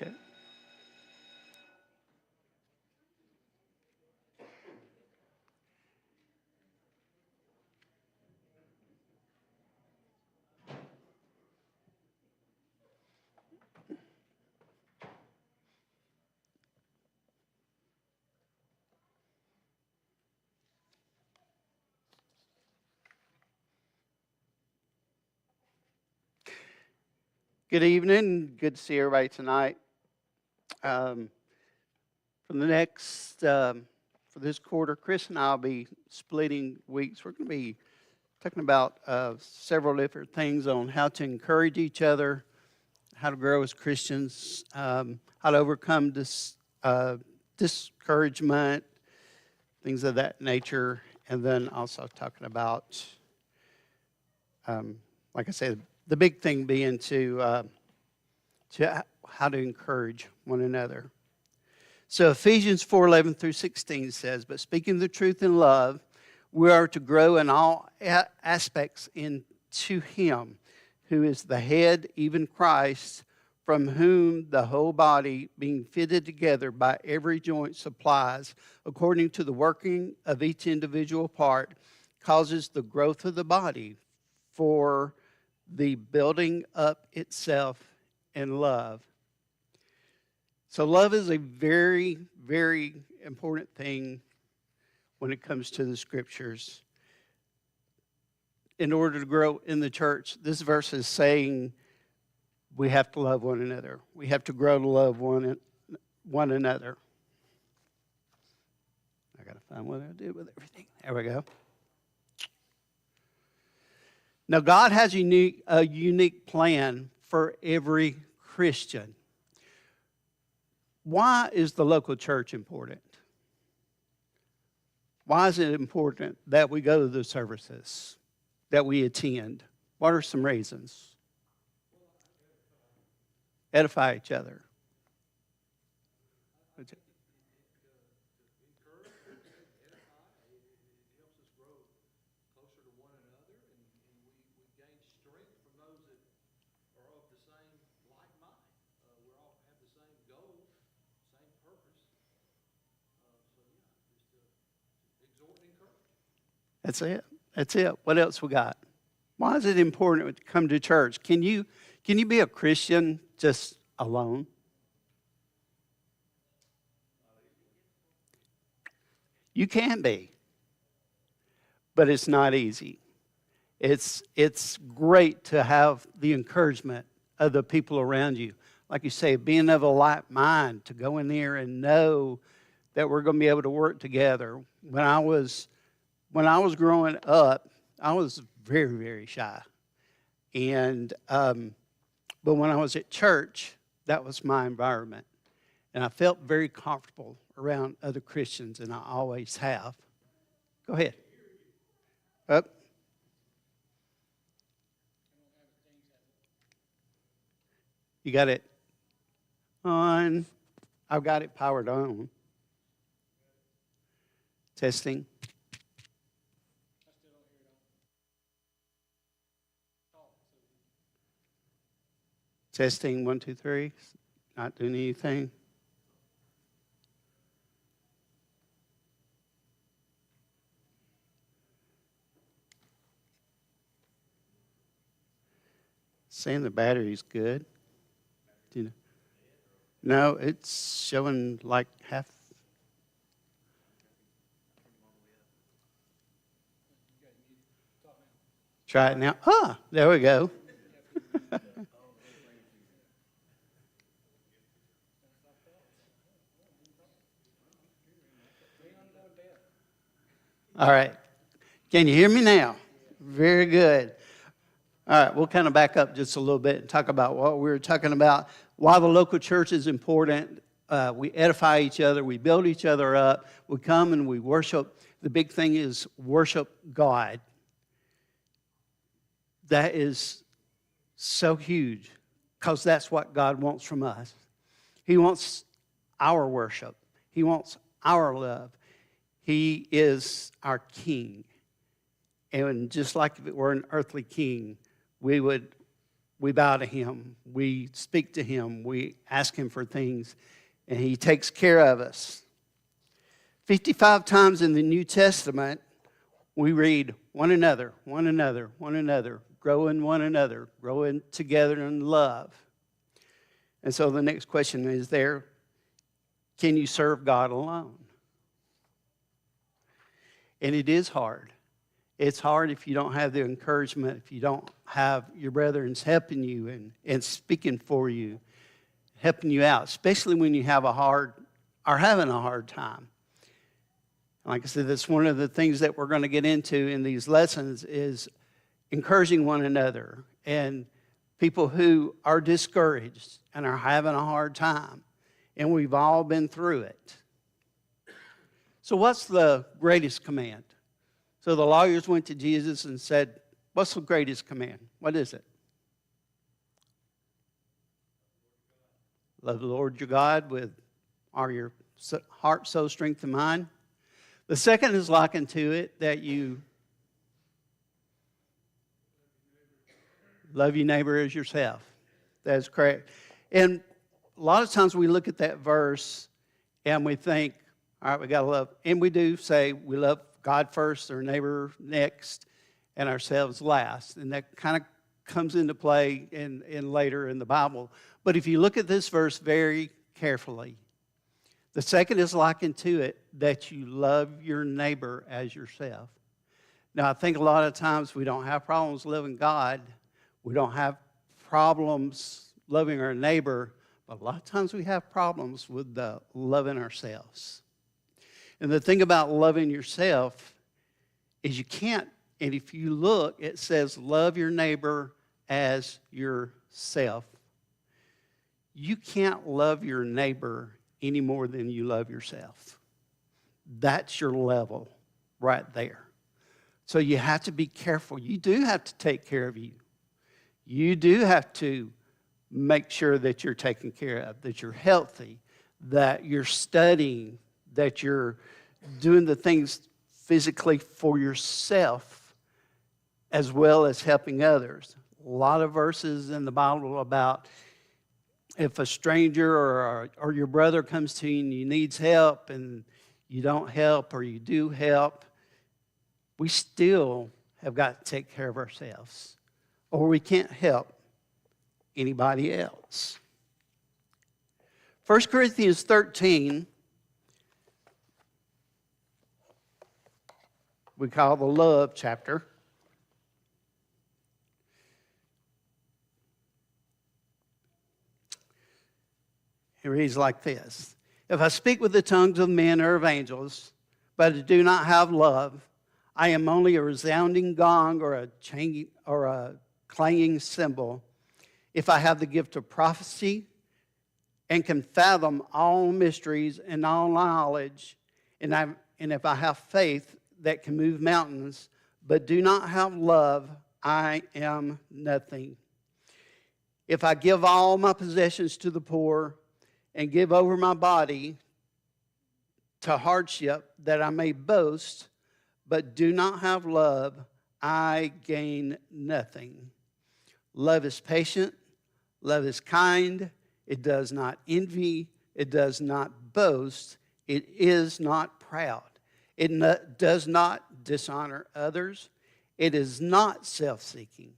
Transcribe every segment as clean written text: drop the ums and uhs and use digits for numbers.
Okay. Good evening. Good to see everybody tonight. Um, for the next, for this quarter, Chris and I will be splitting weeks. We're going to be talking about several different things on how to encourage each other, how to grow as Christians, how to overcome discouragement, things of that nature, and then also talking about, like I said, the big thing being to how to encourage one another. So Ephesians 4:11 through 16 says, "But speaking the truth in love, we are to grow in all aspects into Him, who is the head, even Christ, from whom the whole body, being fitted together by every joint supplies, according to the working of each individual part, causes the growth of the body for the building up itself in love." So love is a very, very important thing when it comes to the scriptures. In order to grow in the church, this verse is saying we have to love one another. We have to grow to love one another. I got to find what I did with everything. There we go. Now, God has a unique plan for every Christian. Why is the local church important? Why is it important that we go to the services, that we attend? What are some reasons? Edify each other. That's it. That's it. What else we got? Why is it important to come to church? Can you be a Christian just alone? You can be, but it's not easy. It's great to have the encouragement of the people around you. Like you say, being of a like mind, to go in there and know that we're going to be able to work together. When I was growing up, I was very, very shy. And but when I was at church, that was my environment. And I felt very comfortable around other Christians, and I always have. Go ahead. Up. You got it on. I've got it powered on. Testing. Testing, 1, 2, 3. Not doing anything. Saying the battery's good. Do you know? No, it's showing like half. Try it now. Ah, there we go. All right. Can you hear me now? Very good. All right, we'll kind of back up just a little bit and talk about what we were talking about. Why the local church is important. We edify each other. We build each other up. We come and we worship. The big thing is worship God. That is so huge because that's what God wants from us. He wants our worship. He wants our love. He is our king. And just like if it were an earthly king, we would we bow to him, we speak to him, we ask him for things, and he takes care of us. 55 times in the New Testament, we read one another, one another, one another, growing one another, growing together in love. And so the next question is there, can you serve God alone? And it is hard. It's hard if you don't have the encouragement, if you don't have your brethren helping you and speaking for you, helping you out, especially when you have having a hard time. Like I said, that's one of the things that we're going to get into in these lessons is encouraging one another and people who are discouraged and are having a hard time. And we've all been through it. So what's the greatest command? So the lawyers went to Jesus and said, what's the greatest command? What is it? Love the Lord your God with all your heart, soul, strength, and mind. The second is likened to it, that you love your neighbor as yourself. That's correct. And a lot of times we look at that verse and we think, all right, we got to love. And we do say we love God first, our neighbor next, and ourselves last. And that kind of comes into play in later in the Bible. But if you look at this verse very carefully, the second is likened to it, that you love your neighbor as yourself. Now, I think a lot of times we don't have problems loving God. We don't have problems loving our neighbor. But a lot of times we have problems with loving ourselves. And the thing about loving yourself is you can't, and if you look, it says love your neighbor as yourself. You can't love your neighbor any more than you love yourself. That's your level right there. So you have to be careful. You do have to take care of you. You do have to make sure that you're taken care of, that you're healthy, that you're studying, that you're doing the things physically for yourself as well as helping others. A lot of verses in the Bible about if a stranger or your brother comes to you and you needs help and you don't help or you do help, we still have got to take care of ourselves or we can't help anybody else. 1 Corinthians 13, we call the love chapter. It reads like this. If I speak with the tongues of men or of angels, but I do not have love, I am only a resounding gong or a clanging cymbal. If I have the gift of prophecy and can fathom all mysteries and all knowledge, and if I have faith that can move mountains, but do not have love, I am nothing. If I give all my possessions to the poor and give over my body to hardship that I may boast, but do not have love, I gain nothing. Love is patient. Love is kind. It does not envy. It does not boast. It is not proud. It does not dishonor others. It is not self-seeking.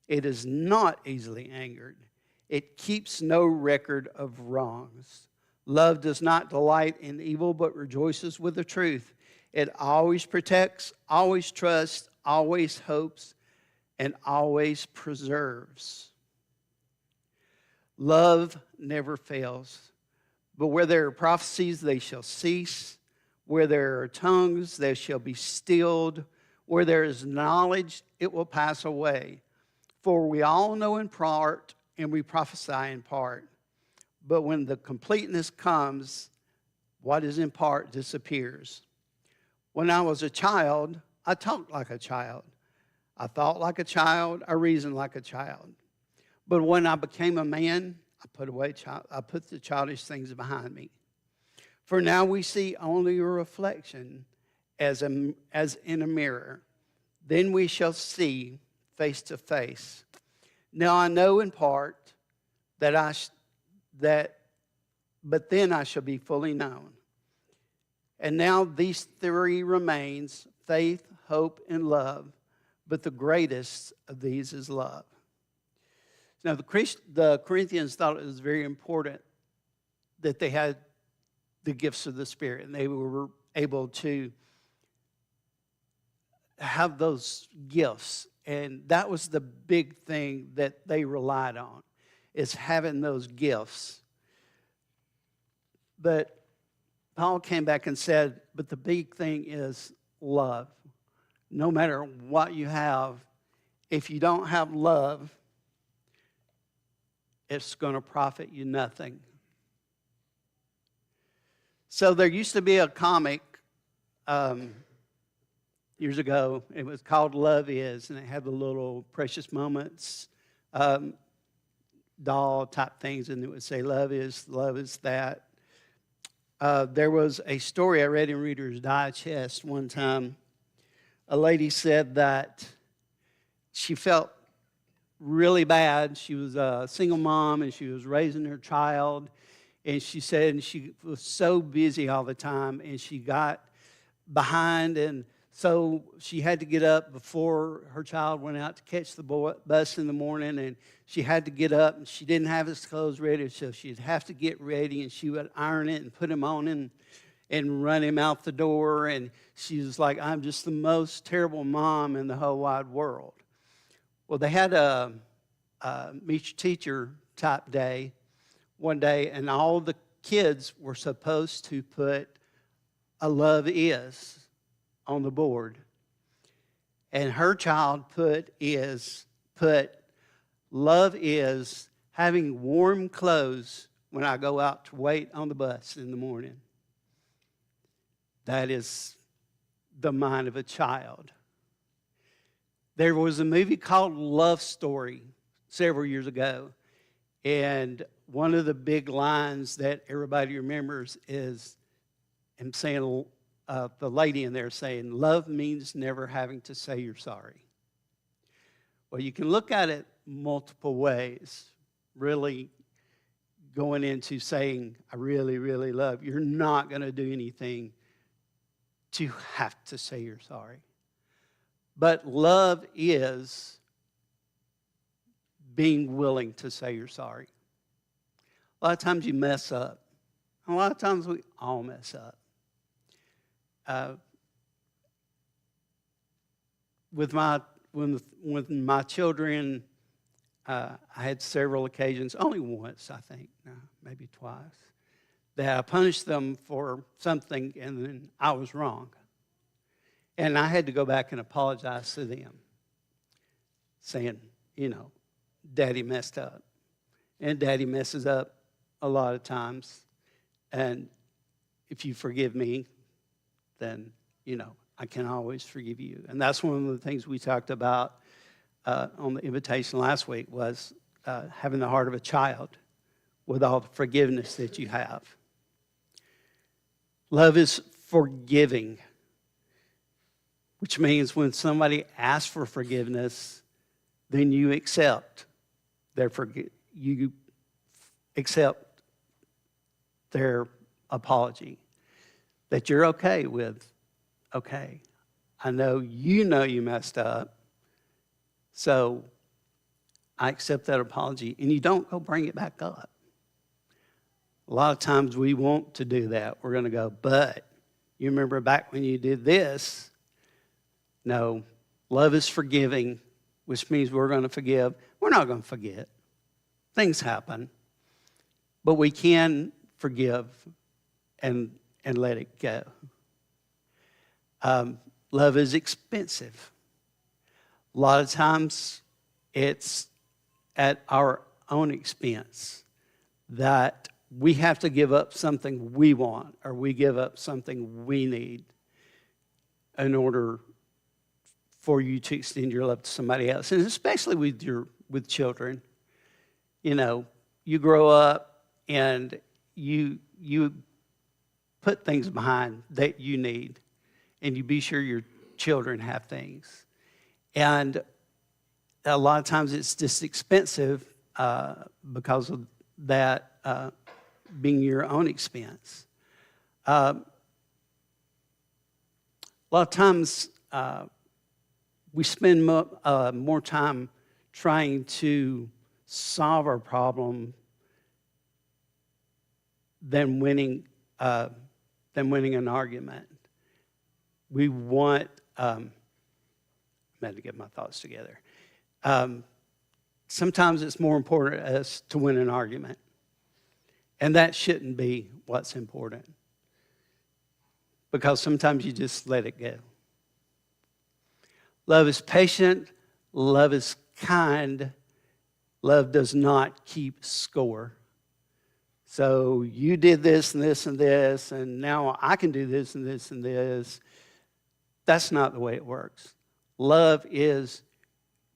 It is not easily angered. It keeps no record of wrongs. Love does not delight in evil, but rejoices with the truth. It always protects, always trusts, always hopes, and always preserves. Love never fails. But where there are prophecies, they shall cease. Where there are tongues, they shall be stilled. Where there is knowledge, it will pass away. For we all know in part, and we prophesy in part. But when the completeness comes, what is in part disappears. When I was a child, I talked like a child. I thought like a child. I reasoned like a child. But when I became a man, I put the childish things behind me. For now we see only a reflection as in a mirror. Then we shall see face to face. Now I know in part but then I shall be fully known. And now these three remains: faith, hope, and love. But the greatest of these is love. Now the Corinthians thought it was very important that they had the gifts of the Spirit, and they were able to have those gifts. And that was the big thing that they relied on, is having those gifts. But Paul came back and said, but the big thing is love. No matter what you have, if you don't have love, it's going to profit you nothing. So there used to be a comic years ago. It was called Love Is, and it had the little Precious Moments doll type things, and it would say love is that. There was a story I read in Reader's Digest one time. A lady said that she felt really bad. She was a single mom, and she was raising her child. And she said she was so busy all the time, and she got behind, and so she had to get up before her child went out to catch the bus in the morning, and she had to get up, and she didn't have his clothes ready, so she'd have to get ready, and she would iron it and put him on and run him out the door. And she was like, I'm just the most terrible mom in the whole wide world. Well, they had a meet your teacher type day one day, and all the kids were supposed to put a love is on the board. And her child put love is having warm clothes when I go out to wait on the bus in the morning. That is the mind of a child. There was a movie called Love Story several years ago, and one of the big lines that everybody remembers is him saying, the lady in there saying, love means never having to say you're sorry. Well, you can look at it multiple ways, really going into saying, I really, really love. You're not going to do anything to have to say you're sorry. But love is being willing to say you're sorry. A lot of times you mess up. A lot of times we all mess up. With my children, I had several occasions, only once I think, no, maybe twice, that I punished them for something and then I was wrong. And I had to go back and apologize to them, saying, Daddy messed up. And Daddy messes up a lot of times. And if you forgive me, then, I can always forgive you. And that's one of the things we talked about on the invitation last week was having the heart of a child with all the forgiveness that you have. Love is forgiving, which means when somebody asks for forgiveness, then you accept you accept their apology. That you're okay with, okay, I know you messed up, so I accept that apology, and you don't go bring it back up. A lot of times we want to do that. We're going to go, but you remember back when you did this? No, love is forgiving, which means we're going to forgive. We're not going to forget. Things happen, but we can forgive and let it go. Love is expensive. A lot of times it's at our own expense that we have to give up something we want or we give up something we need in order for you to extend your love to somebody else. And especially with children. You grow up and you put things behind that you need, and you be sure your children have things. And a lot of times it's just expensive because of that being your own expense. A lot of times we spend more time trying to solve our problem than winning an argument. We want, I'm going to get my thoughts together. Sometimes it's more important to us to win an argument. And that shouldn't be what's important. Because sometimes you just let it go. Love is patient. Love is kind. Love does not keep score. So you did this and this and this, and now I can do this and this and this. That's not the way it works. Love is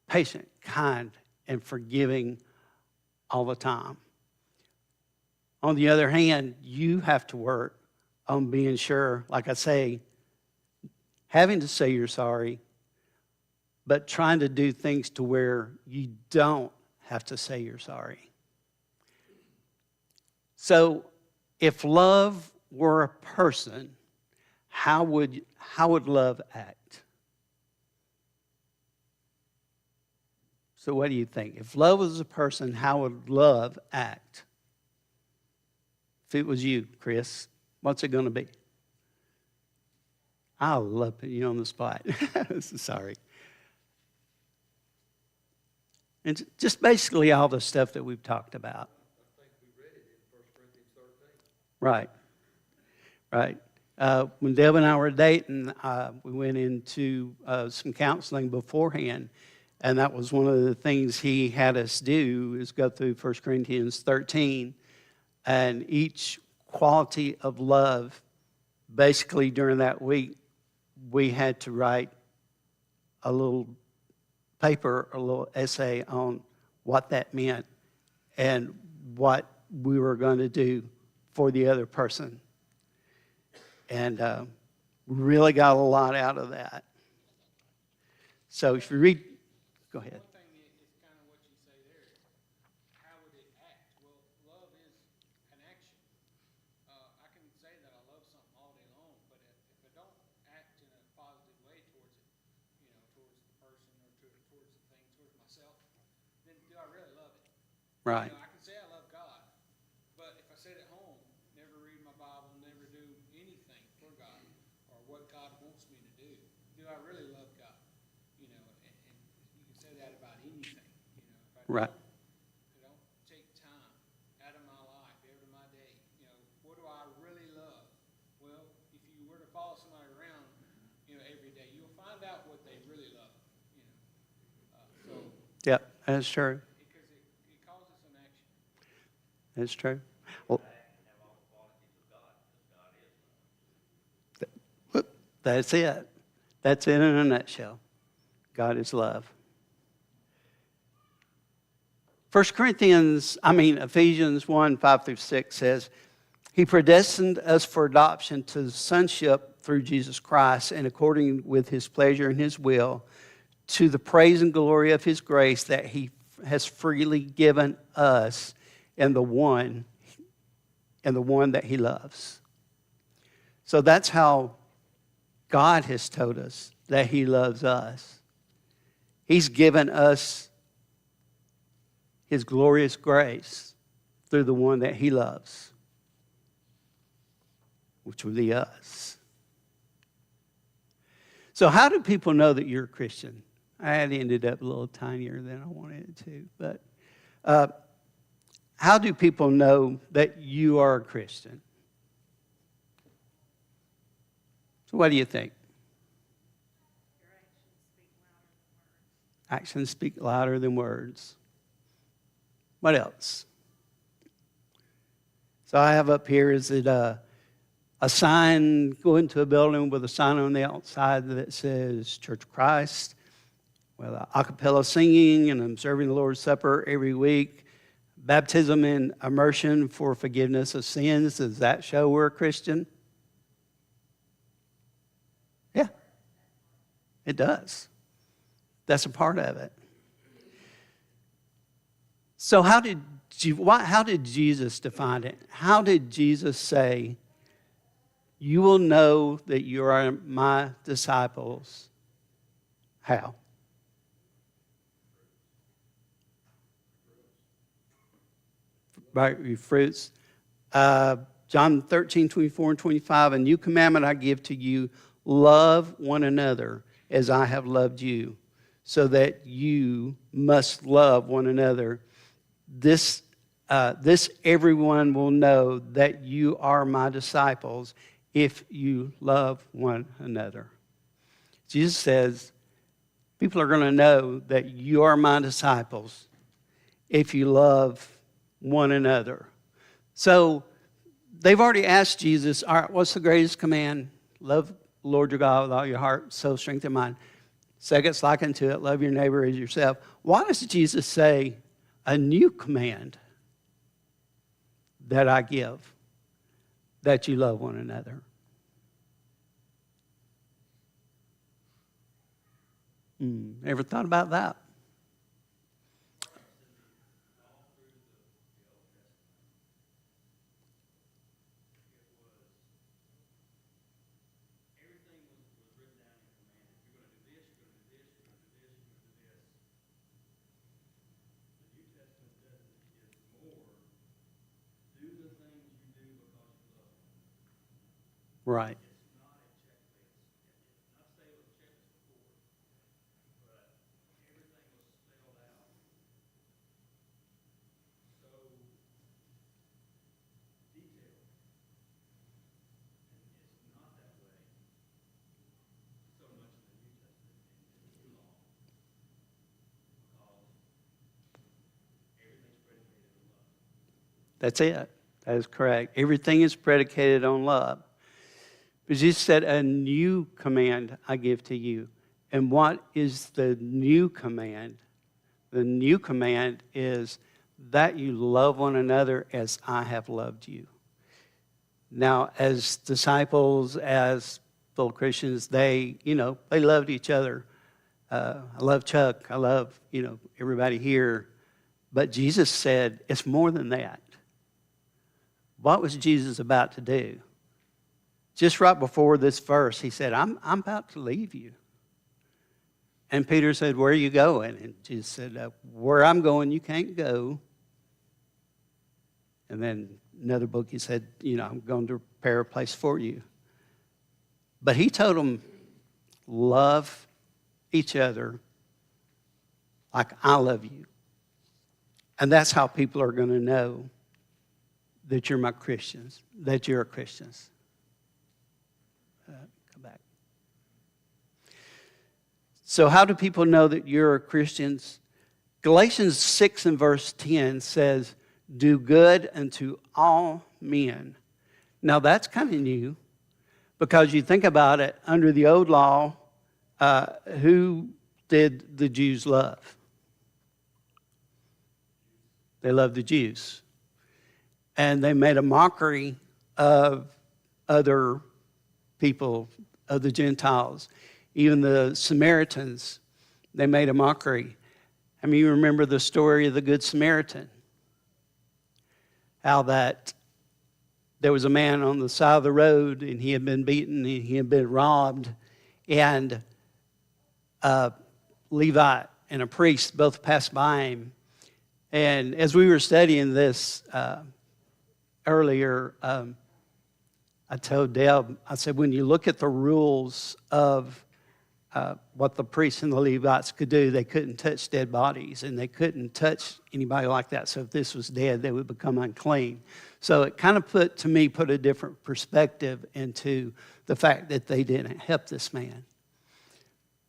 patient, kind, and forgiving all the time. On the other hand, you have to work on being sure, like I say, having to say you're sorry, but trying to do things to where you don't have to say you're sorry. So if love were a person, how would love act? So what do you think? If love was a person, how would love act? If it was you, Chris, what's it going to be? I love putting you on the spot. Sorry. And just basically all the stuff that we've talked about. I think we read it in 1 Corinthians 13. Right. When Deb and I were dating, we went into some counseling beforehand, and that was one of the things he had us do is go through 1 Corinthians 13, and each quality of love, basically during that week, we had to write a little paper, a little essay on what that meant and what we were going to do for the other person. And we really got a lot out of that. So if you read, go ahead. One thing is kind of what you say there. How would it act? Well, love is an action. I can say that I love something all day long, but if I don't act in a positive way towards it, towards the person or towards the thing, towards myself, then do I really love it? Right. I can say I love God, but if I sit at home, never read my Bible, never do anything for God or what God wants me to do I really love God? And you can say that about anything. If I Right. don't take time out of my life, out of my day, what do I really love? Well, if you were to follow somebody around, every day, you'll find out what they really love. Yep, that's true. Because it causes an action. That's true. Well, that's it. That's it in a nutshell. God is love. Ephesians 1, 5 through 6 says, He predestined us for adoption to sonship through Jesus Christ, and according with His pleasure and His will, to the praise and glory of His grace that He has freely given us in the one that He loves. So that's how God has told us that He loves us. He's given us His glorious grace through the one that He loves, which would be us. So how do people know that you're a Christian? I had ended up a little tinier than I wanted it to. But how do people know that you are a Christian? So what do you think? Your actions speak louder than words. Actions speak louder than words. What else? So I have up here, is it a sign, go into a building with a sign on the outside that says Church of Christ, with a cappella singing and observing the Lord's Supper every week, baptism and immersion for forgiveness of sins. Does that show we're a Christian? Yeah, it does. That's a part of it. So how did Jesus define it? How did Jesus say, you will know that you are my disciples? How? By your fruits. John 13:24-25, a new commandment I give to you, love one another as I have loved you, so that you must love one another. This everyone will know that you are my disciples if you love one another. Jesus says, people are going to know that you are my disciples if you love one another. So they've already asked Jesus, all right, what's the greatest command? Love the Lord your God with all your heart, soul, strength, and mind. Second's like unto it, love your neighbor as yourself. Why does Jesus say a new command that I give, that you love one another? Ever thought about that? Right. That's it. That is correct. Everything is predicated on love. But Jesus said, a new command I give to you. And what is the new command? The new command is that you love one another as I have loved you. Now, as disciples, as fellow Christians, they loved each other. I love Chuck. I love, everybody here. But Jesus said, it's more than that. What was Jesus about to do? Just right before this verse, he said, I'm about to leave you. And Peter said, where are you going? And Jesus said, where I'm going, you can't go. And then another book, he said, I'm going to prepare a place for you. But he told them, love each other like I love you. And that's how people are going to know that you're my Christians, that you're Christians. Come back. So how do people know that you're Christians? Galatians 6 and verse 10 says, do good unto all men. Now that's kind of new, because you think about it, under the old law, who did the Jews love? They loved the Jews. And they made a mockery of other people, of the Gentiles. Even the Samaritans, they made a mockery. I mean, you remember the story of the Good Samaritan. How that there was a man on the side of the road, and he had been beaten, and he had been robbed, and a Levite and a priest both passed by him. And as we were studying this earlier, I told Deb, I said, when you look at the rules of what the priests and the Levites could do, they couldn't touch dead bodies, and they couldn't touch anybody like that. So if this was dead, they would become unclean. So it kind of put a different perspective into the fact that they didn't help this man.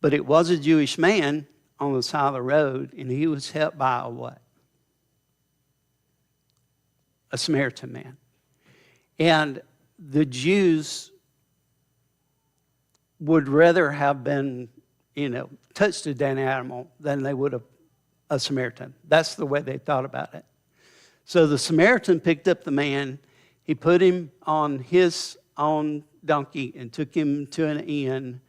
But it was a Jewish man on the side of the road, and he was helped by a what? A Samaritan man. And the Jews would rather have been, touched a dead animal than they would have a Samaritan. That's the way they thought about it. So the Samaritan picked up the man. He put him on his own donkey and took him to an inn.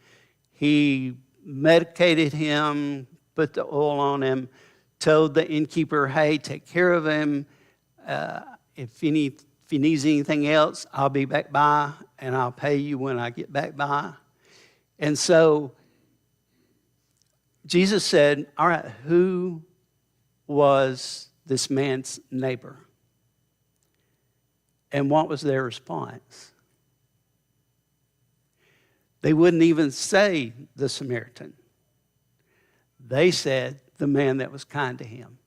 He medicated him, put the oil on him, told the innkeeper, hey, take care of him. If he needs anything else, I'll be back by, and I'll pay you when I get back by. And so Jesus said, all right, who was this man's neighbor? And what was their response? They wouldn't even say the Samaritan. They said the man that was kind to him.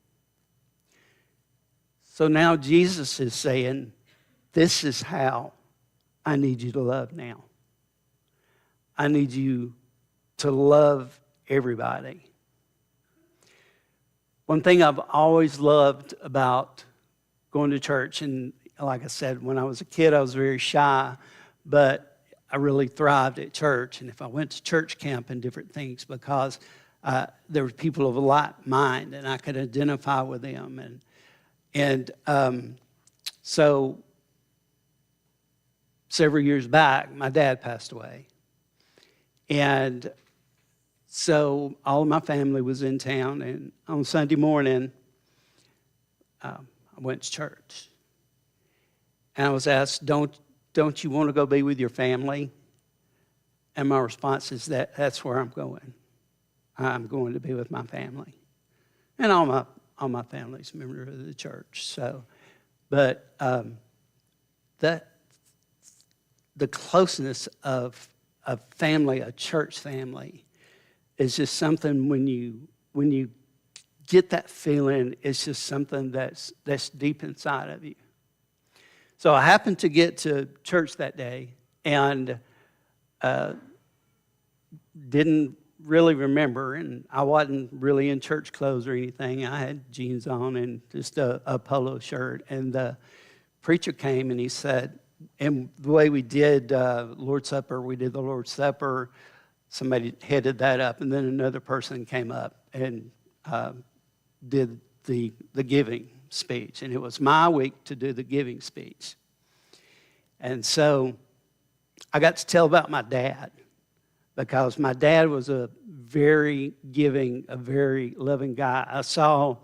So now Jesus is saying, this is how I need you to love now. I need you to love everybody. One thing I've always loved about going to church, and like I said, when I was a kid, I was very shy, but I really thrived at church. And if I went to church camp and different things, because there were people of a like mind, and I could identify with them. So several years back, my dad passed away. And so all of my family was in town, and on Sunday morning, I went to church. And I was asked, don't you want to go be with your family? And my response is that's where I'm going. I'm going to be with my family. And all my family's members of the church. So, but the closeness of a family, a church family, is just something when you get that feeling, it's just something that's deep inside of you. So I happened to get to church that day and didn't really remember, and I wasn't really in church clothes or anything. I had jeans on and just a polo shirt. And the preacher came and he said, and the way we did Lord's Supper, we did the Lord's Supper. Somebody headed that up, and then another person came up and did the giving speech. And it was my week to do the giving speech. And so I got to tell about my dad, because my dad was a very giving, a very loving guy. I saw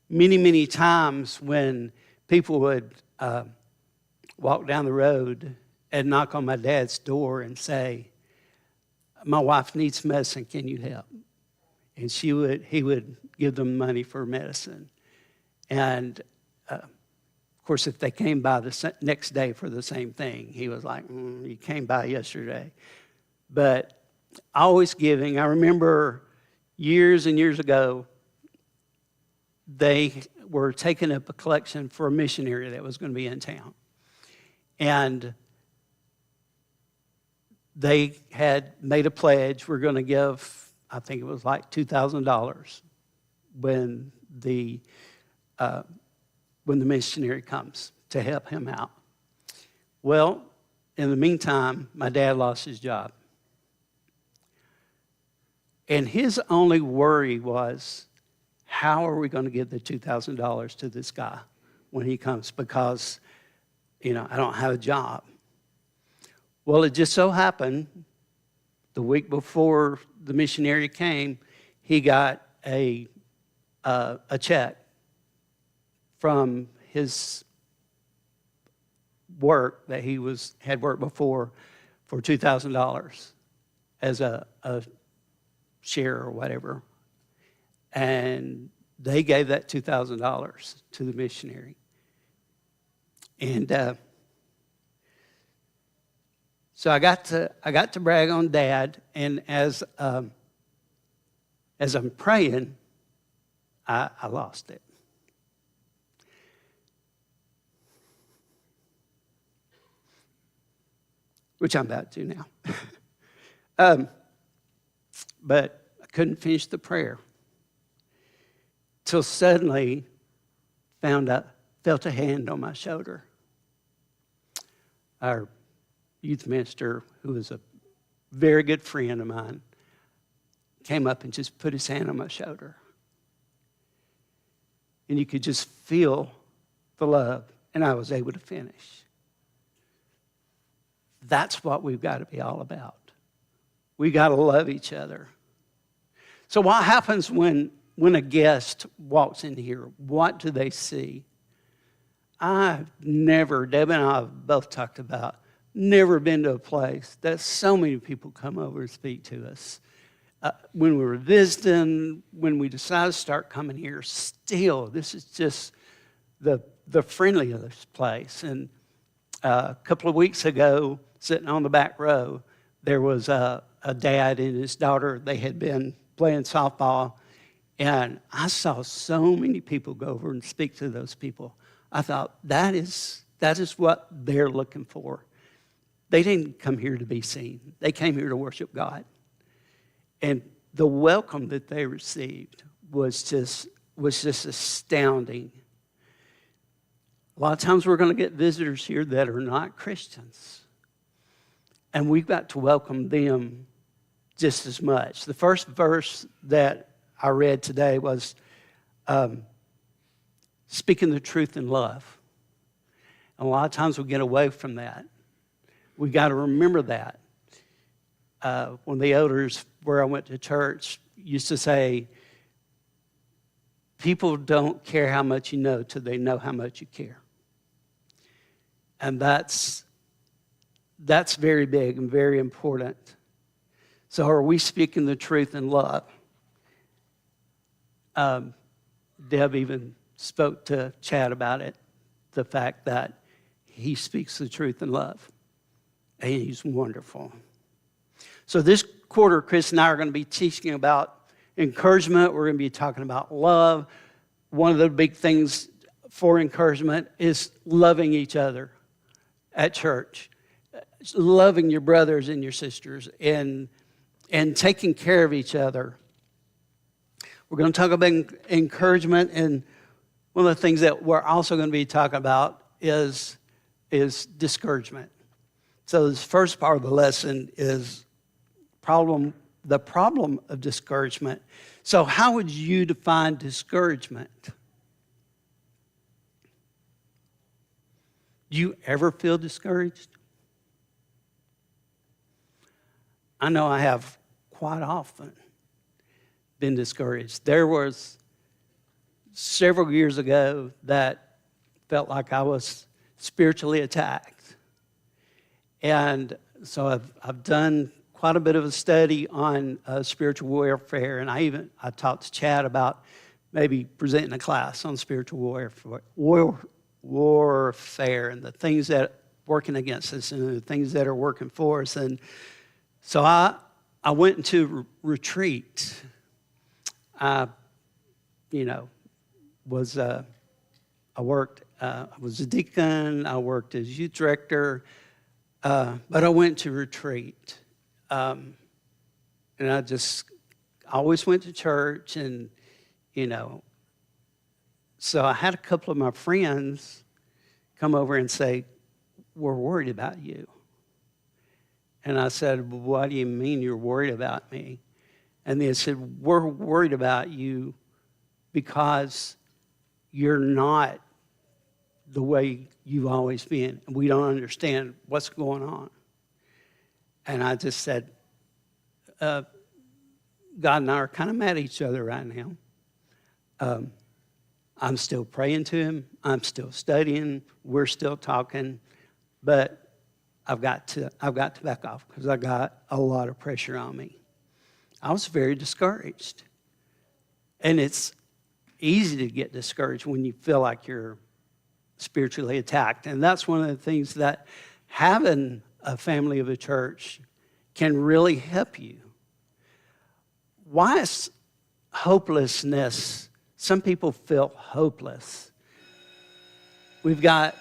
many, many times when people would walk down the road and knock on my dad's door and say, my wife needs medicine, can you help? And he would give them money for medicine. And of course, if they came by the next day for the same thing, he was like, you came by yesterday. But always giving. I remember years and years ago, they were taking up a collection for a missionary that was going to be in town. And they had made a pledge. We're going to give, I think it was like $2,000 when the missionary comes to help him out. Well, in the meantime, my dad lost his job. And his only worry was, how are we going to give the $2,000 to this guy when he comes? Because, I don't have a job. Well, it just so happened, the week before the missionary came, he got a check from his work that he had worked before for $2,000 as a share or whatever. And they gave that $2,000 to the missionary. And so I got to brag on Dad, and as I'm praying, I lost it. Which I'm about to now. But I couldn't finish the prayer till suddenly felt a hand on my shoulder. Our youth minister, who was a very good friend of mine, came up and just put his hand on my shoulder. And you could just feel the love, and I was able to finish. That's what we've got to be all about. We got to love each other. So what happens when when a guest walks in here, what do they see? I've never, Deb and I have both talked about, never been to a place that so many people come over and speak to us. When we were visiting, when we decided to start coming here, still, this is just the friendliest place. And a couple of weeks ago, sitting on the back row, there was a dad and his daughter. They had been playing softball, and I saw so many people go over and speak to those people. I thought, that is what they're looking for. They didn't come here to be seen. They came here to worship God. And the welcome that they received was just astounding. A lot of times we're going to get visitors here that are not Christians. And we've got to welcome them just as much. The first verse that I read today was speaking the truth in love. And a lot of times we get away from that. We got to remember that. One of the elders where I went to church used to say, people don't care how much you know till they know how much you care. And that's very big and very important. So are we speaking the truth in love? Deb even spoke to Chad about it, the fact that he speaks the truth in love. And he's wonderful. So this quarter, Chris and I are going to be teaching about encouragement. We're going to be talking about love. One of the big things for encouragement is loving each other at church, loving your brothers and your sisters, and taking care of each other. We're going to talk about encouragement, and one of the things that we're also going to be talking about is discouragement. So this first part of the lesson is the problem of discouragement. So how would you define discouragement? Do you ever feel discouraged? I know I have quite often been discouraged. There was several years ago that felt like I was spiritually attacked. And so I've done quite a bit of a study on spiritual warfare, and I talked to Chad about maybe presenting a class on spiritual warfare and the things that are working against us and the things that are working for us. And so I went into retreat. I was a deacon. I worked as youth director, but I went to retreat. And I always went to church, and, so I had a couple of my friends come over and say, we're worried about you. And I said, well, what do you mean you're worried about me? And they said, we're worried about you because you're not the way you've always been. And we don't understand what's going on. And I just said, God and I are kind of mad at each other right now. I'm still praying to him. I'm still studying. We're still talking. But I've got to back off because I got a lot of pressure on me. I was very discouraged. And it's easy to get discouraged when you feel like you're spiritually attacked. And that's one of the things that having a family of a church can really help you. Why is hopelessness? Some people feel hopeless. We've got,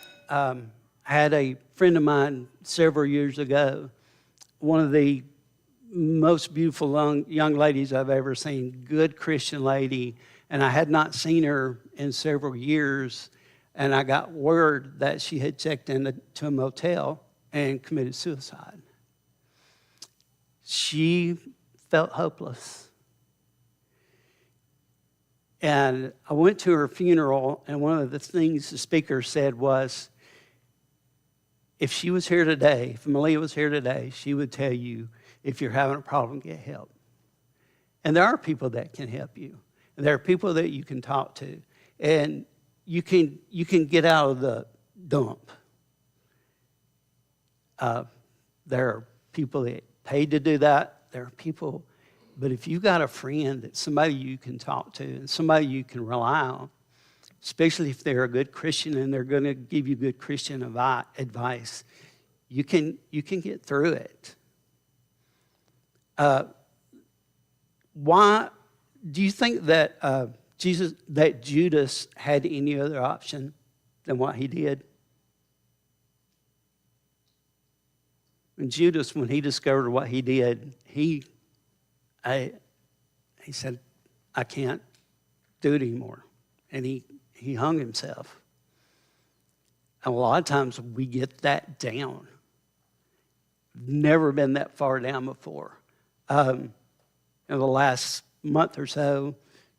had a friend of mine several years ago, one of the most beautiful young ladies I've ever seen, good Christian lady, and I had not seen her in several years, and I got word that she had checked into a motel and committed suicide. She felt hopeless. And I went to her funeral, and one of the things the speaker said was, if she was here today, if Malia was here today, she would tell you, if you're having a problem, get help. And there are people that can help you. And there are people that you can talk to. And you can get out of the dump. There are people that paid to do that. There are people, but if you got a friend that's somebody you can talk to and somebody you can rely on, especially if they're a good Christian and they're going to give you good Christian advice, you can get through it. Why do you think that Judas had any other option than what he did? And Judas, when he discovered what he did, he said, I can't do it anymore. And he hung himself. And a lot of times we get that down. Never been that far down before. In the last month or so,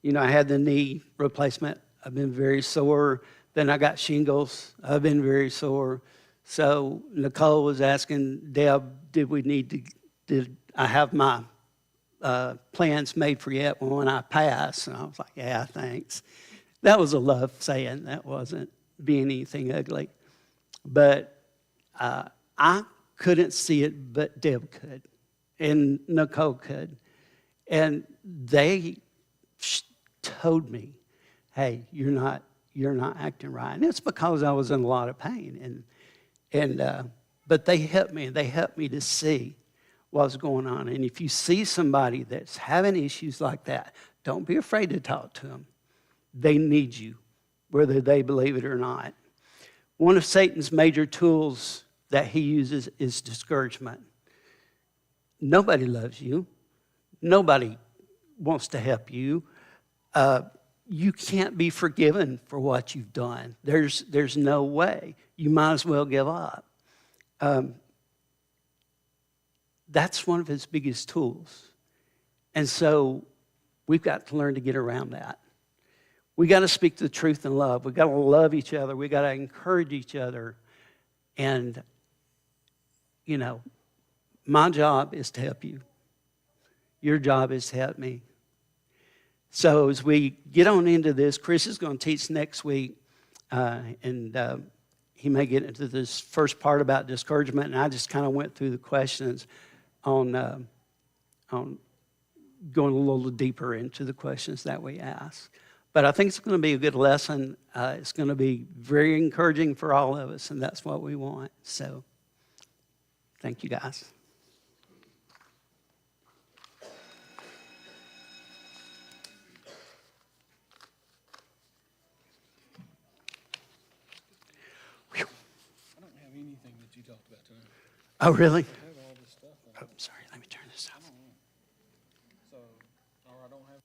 I had the knee replacement. I've been very sore. Then I got shingles. I've been very sore. So Nicole was asking Deb, did I have my plans made for yet when I pass? And I was like, yeah, thanks. That was a love saying. That wasn't being anything ugly. But I couldn't see it, but Deb could. And Nicole could. And they told me, hey, you're not acting right. And it's because I was in a lot of pain. But they helped me. They helped me to see what's going on. And if you see somebody that's having issues like that, don't be afraid to talk to them. They need you, whether they believe it or not. One of Satan's major tools that he uses is discouragement. Nobody loves you. Nobody wants to help you. You can't be forgiven for what you've done. There's no way. You might as well give up. That's one of his biggest tools. And so we've got to learn to get around that. We got to speak the truth in love. We got to love each other. We got to encourage each other. And, my job is to help you. Your job is to help me. So as we get on into this, Chris is going to teach next week, and he may get into this first part about discouragement, and I just kind of went through the questions on going a little deeper into the questions that we ask. But I think it's going to be a good lesson. It's going to be very encouraging for all of us, and that's what we want. So thank you, guys. Anything that you talked about tonight. Oh, really? I have all this stuff. Oh, sorry. Let me turn this off. So, or I don't have.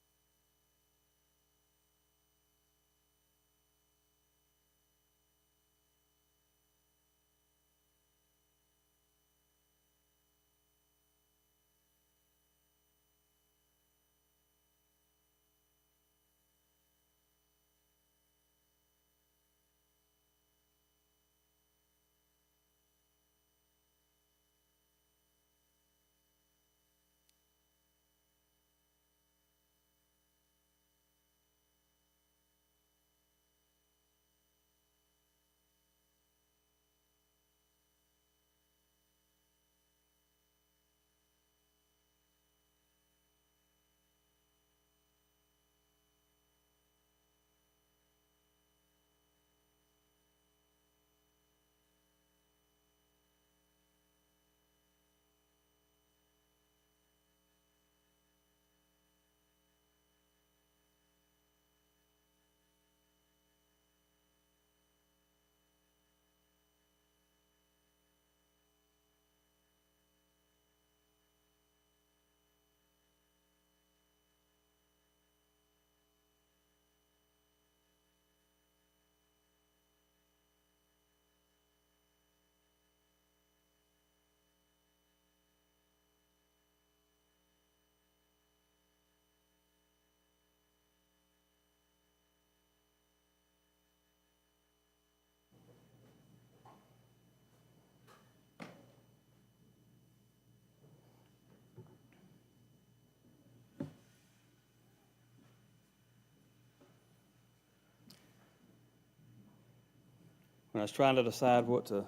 when I was trying to decide what to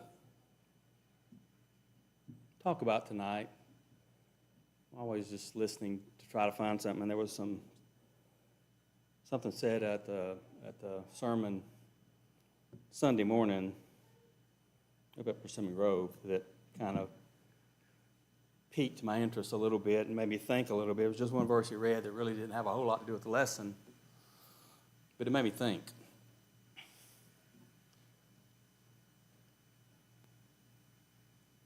talk about tonight, I'm always just listening to try to find something. And there was something said at the sermon Sunday morning up at Persimmon Grove that kind of piqued my interest a little bit and made me think a little bit. It was just one verse he read that really didn't have a whole lot to do with the lesson, but it made me think.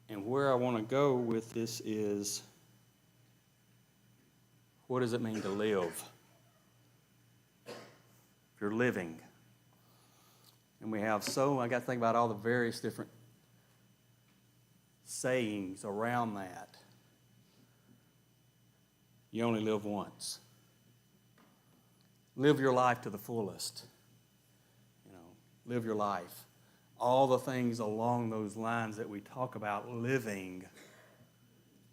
And where I want to go with this is, what does it mean to live? If you're living. And we have I got to think about all the various different sayings around that. You only live once. Live your life to the fullest. Live your life. All the things along those lines that we talk about living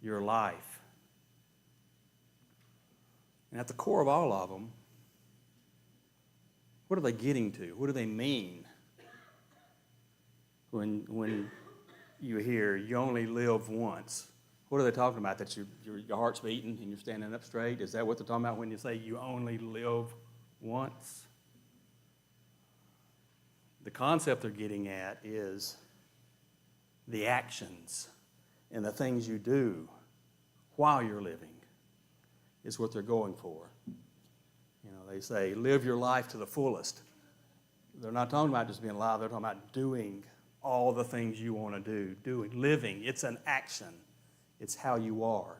your life. And at the core of all of them, what are they getting to? What do they mean when you hear you only live once? What are they talking about? That your heart's beating and you're standing up straight? Is that what they're talking about when you say you only live once? The concept they're getting at is the actions and the things you do while you're living is what they're going for. They say live your life to the fullest. They're not talking about just being alive. They're talking about doing all the things you want to do. Living. It's an action. It's how you are.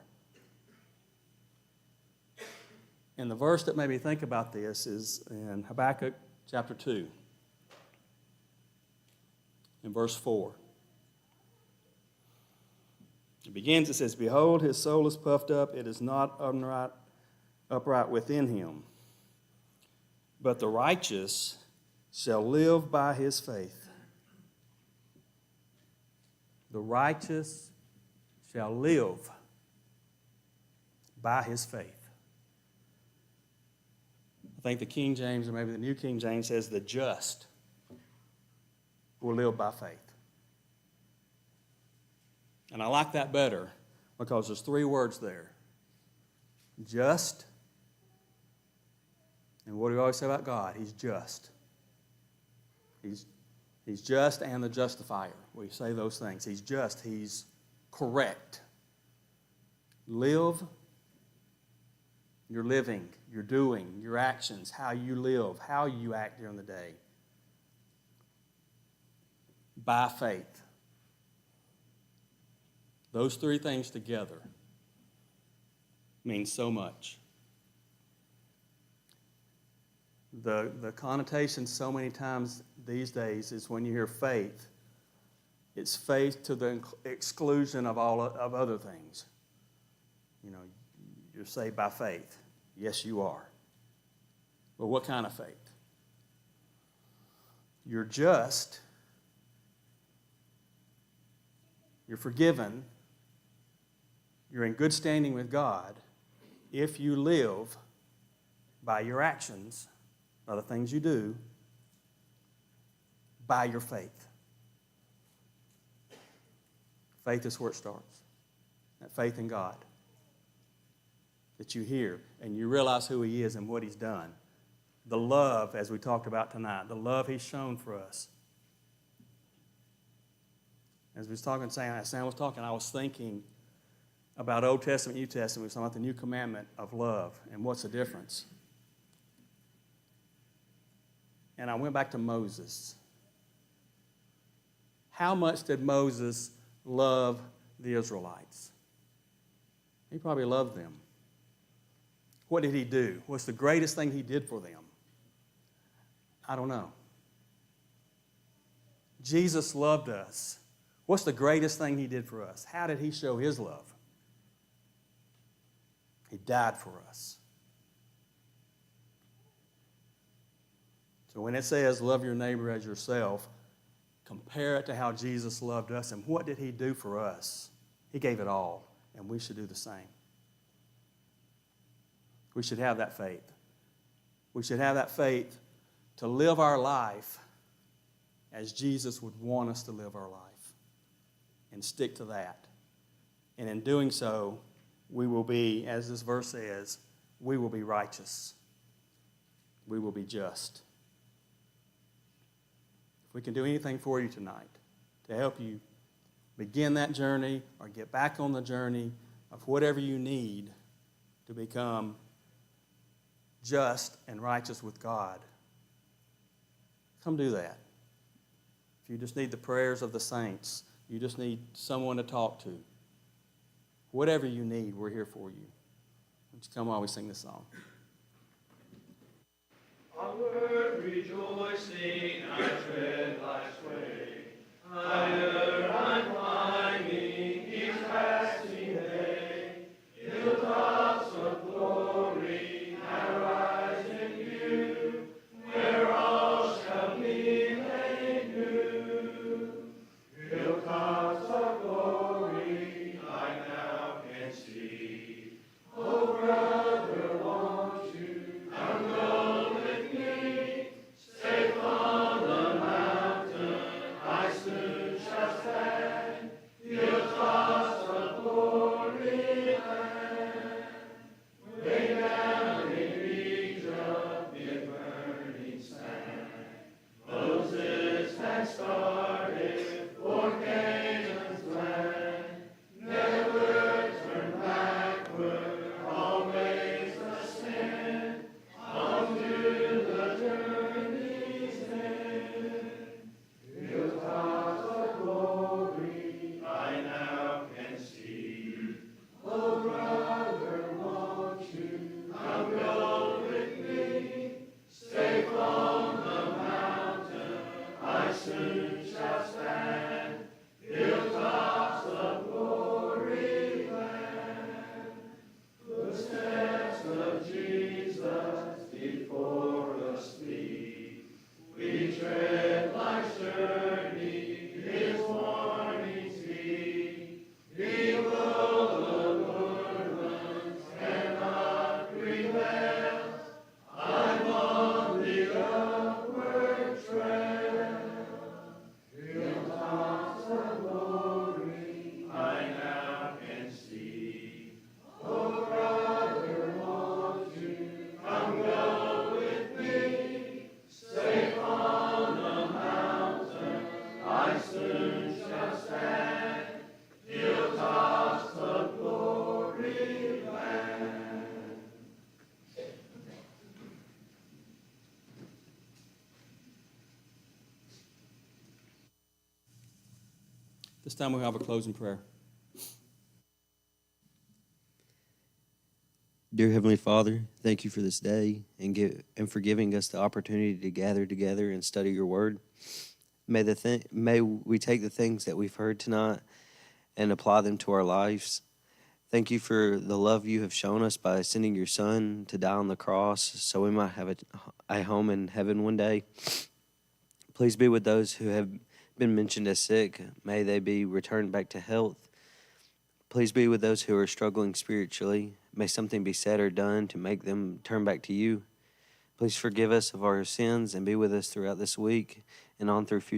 And the verse that made me think about this is in Habakkuk chapter 2, in verse 4. It begins, it says, "Behold, his soul is puffed up, it is not upright within him. But the righteous shall live by his faith." The righteous shall live by his faith. I think the King James, or maybe the New King James, says the just will live by faith. And I like that better because there's 3 words there. Just. And what do we always say about God? He's just. He's just and the justifier. We say those things. He's just. He's correct. Live. You're living. You're doing. Your actions. How you live. How you act during the day. By faith. Those 3 things together mean so much. The connotation so many times these days is when you hear faith, it's faith to the exclusion of all of other things. You're saved by faith. Yes, you are. But what kind of faith? You're just. You're forgiven. You're in good standing with God if you live by your actions, by the things you do, by your faith. Faith is where it starts. That faith in God. That you hear and you realize who He is and what He's done. The love, as we talked about tonight, the love He's shown for us. As we was talking, Sam was talking, I was thinking about Old Testament, New Testament. We was talking about the new commandment of love and what's the difference. And I went back to Moses. How much did Moses love the Israelites? He probably loved them. What did he do? What's the greatest thing he did for them? I don't know. Jesus loved us. What's the greatest thing he did for us? How did he show his love? He died for us. So when it says love your neighbor as yourself, compare it to how Jesus loved us. And what did he do for us? He gave it all. And we should do the same. We should have that faith. We should have that faith to live our life as Jesus would want us to live our life, and stick to that. And in doing so, we will be, as this verse says, we will be righteous. We will be just. If we can do anything for you tonight to help you begin that journey or get back on the journey of whatever you need to become just and righteous with God, come do that. If you just need the prayers of the saints, you just need someone to talk to, whatever you need, we're here for you. Would you come while we sing this song? Onward rejoicing, I tread life's way. Higher I'm climbing each passing day. Hilltops of glory now rise in view, where all shall be made new. Hilltops of glory I now can see. Oh, brother, won't you come go with me? Safe on the mountain I soon shall stand. Hilltops of glory land. Way down in Egypt in burning sand, Moses had started for Canaan's land. Never turn backward, always ascend onto the journey's end. Hilltops of glory I now can see. Oh, brother, won't you come go with me? Safe on the mountain I soon shall stand. Hilltops of glory land. Footsteps of Jesus before us lead. We tread life's journey, His warnings heed. Evil allurements cannot prevail. I'm on the upward trail. Hilltops of glory I now can see. Oh, brother, won't you come go with me? Safe on the mountain I soon shall stand. Hilltops of glory land. This time we'll have a closing prayer. Dear Heavenly Father, thank you for this day and for giving us the opportunity to gather together and study your word. May we take the things that we've heard tonight and apply them to our lives. Thank you for the love you have shown us by sending your Son to die on the cross so we might have a home in heaven one day. Please be with those who have been mentioned as sick. May they be returned back to health. Please be with those who are struggling spiritually. May something be said or done to make them turn back to you. Please forgive us of our sins and be with us throughout this week and on through future.